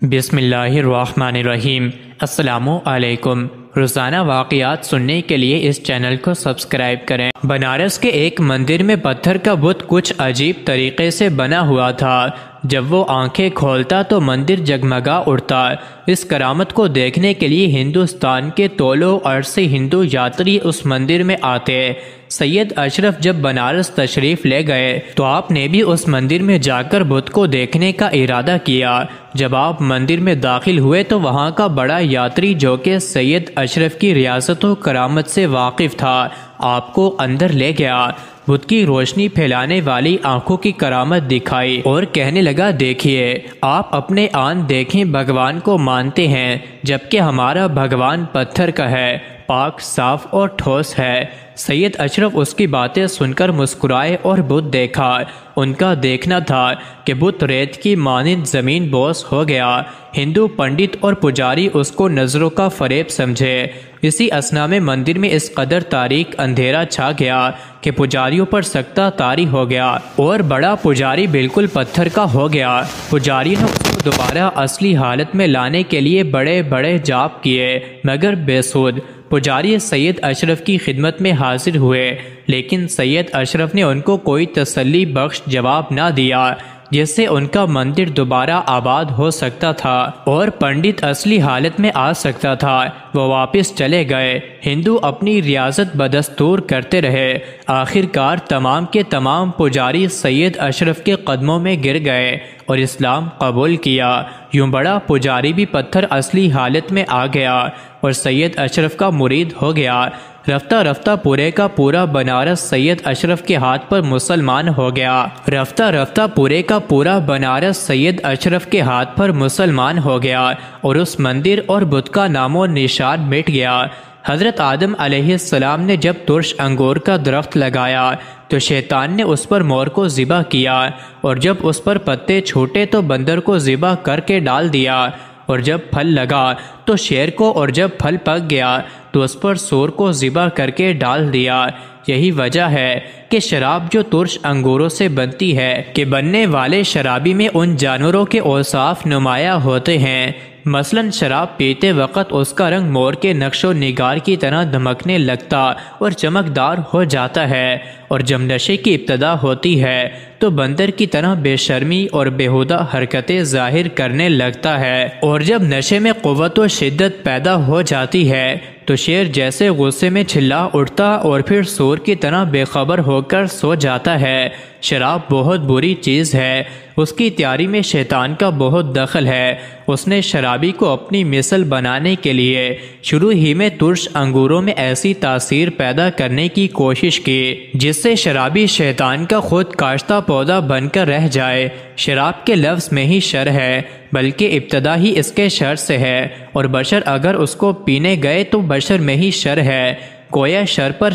بسم اللہ الرحمن الرحیم۔ السلام علیکم۔ روزانہ واقعات سننے کے لیے اس چینل کو سبسکرائب کریں۔ بنارس کے ایک مندر میں پتھر کا بت کچھ عجیب طریقے سے بنا ہوا تھا۔ جب وہ آنکھیں کھولتا تو مندر جگمگا اٹھتا۔ اس کرامت کو دیکھنے کے لیے ہندوستان کے طول و عرض سے ہندو یاتری اس مندر میں آتے۔ سید اشرف جب بنارس تشریف لے گئے تو آپ نے بھی اس مندر میں جا کر بت کو دیکھنے کا ارادہ کیا۔ جب آپ مندر میں داخل ہوئے تو وہاں کا بڑا یاتری جو کہ سید اشرف کی ریاست و کرامت سے واقف تھا آپ کو اندر لے گیا۔ بت کی روشنی پھیلانے والی آنکھوں کی کرامت دکھائی اور کہنے لگا، دیکھیے آپ اپنے آن دیکھیں، بھگوان کو مانتے ہیں جبکہ ہمارا بھگوان پتھر کا ہے، پاک صاف اور ٹھوس ہے۔ سید اشرف اس کی باتیں سن کر مسکرائے اور بت دیکھا۔ ان کا دیکھنا تھا کہ بت ریت کی مانند زمین بوس ہو گیا۔ ہندو پنڈت اور پجاری اس کو نظروں کا فریب سمجھے۔ اسی اثنا میں مندر میں اس قدر تاریک اندھیرا چھا گیا کہ پجاریوں پر سکتہ طاری ہو گیا اور بڑا پجاری بالکل پتھر کا ہو گیا۔ پجاری نے اس کو دوبارہ اصلی حالت میں لانے کے لیے بڑے بڑے جاپ کیے مگر بے سود۔ پجاری سید اشرف کی خدمت میں حاضر ہوئے لیکن سید اشرف نے ان کو کوئی تسلی بخش جواب نہ دیا جس سے ان کا مندر دوبارہ آباد ہو سکتا تھا اور پنڈت اصلی حالت میں آ سکتا تھا۔ وہ واپس چلے گئے۔ ہندو اپنی ریاست بدستور کرتے رہے۔ آخر کار تمام کے تمام پجاری سید اشرف کے قدموں میں گر گئے اور اسلام قبول کیا۔ یوں بڑا پجاری بھی پتھر اصلی حالت میں آ گیا اور سید اشرف کا مرید ہو گیا۔ رفتہ رفتہ پورے کا پورا بنارس سید اشرف کے ہاتھ پر مسلمان ہو گیا۔ رفتہ رفتہ پورے کا پورا بنارس سید اشرف کے ہاتھ پر مسلمان ہو گیا اور اس مندر اور بت کا نام و نشان مٹ گیا۔ حضرت آدم علیہ السلام نے جب ترش انگور کا درخت لگایا تو شیطان نے اس پر مور کو ذبح کیا اور جب اس پر پتے چھوٹے تو بندر کو ذبح کر کے ڈال دیا اور جب پھل لگا تو شیر کو اور جب پھل پک گیا تو اس پر سور کو ذبح کر کے ڈال دیا۔ یہی وجہ ہے کہ شراب جو ترش انگوروں سے بنتی ہے کہ بننے والے شرابی میں ان جانوروں کے اوصاف نمایاں ہوتے ہیں۔ مثلا شراب پیتے وقت اس کا رنگ مور کے نقش و نگار کی طرح دمکنے لگتا اور چمکدار ہو جاتا ہے، اور جب نشے کی ابتدا ہوتی ہے تو بندر کی طرح بے شرمی اور بیہودہ حرکتیں ظاہر کرنے لگتا ہے، اور جب نشے میں قوت و شدت پیدا ہو جاتی ہے تو شیر جیسے غصے میں چلا اٹھتا اور پھر سور کی طرح بے خبر ہو کر سو جاتا ہے۔ شراب بہت بری چیز ہے، اس کی تیاری میں شیطان کا بہت دخل ہے۔ اس نے شرابی کو اپنی مثل بنانے کے لیے شروع ہی میں ترش انگوروں میں ایسی تاثیر پیدا کرنے کی کوشش کی جس سے شرابی شیطان کا خود کاشتہ پودا بن کر رہ جائے۔ شراب کے لفظ میں ہی شر ہے بلکہ ابتدا ہی اس کے شر سے ہے، اور بشر اگر اس کو پینے گئے تو بشر میں ہی شر ہے۔ گویا شر پر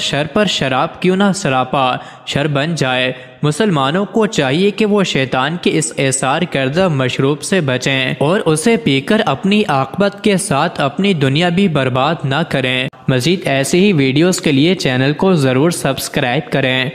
شراب کیوں نہ سراپا شر بن جائے۔ مسلمانوں کو چاہیے کہ وہ شیطان کے اس اثار کردہ مشروب سے بچیں اور اسے پی کر اپنی عاقبت کے ساتھ اپنی دنیا بھی برباد نہ کریں۔ مزید ایسی ہی ویڈیوز کے لیے چینل کو ضرور سبسکرائب کریں۔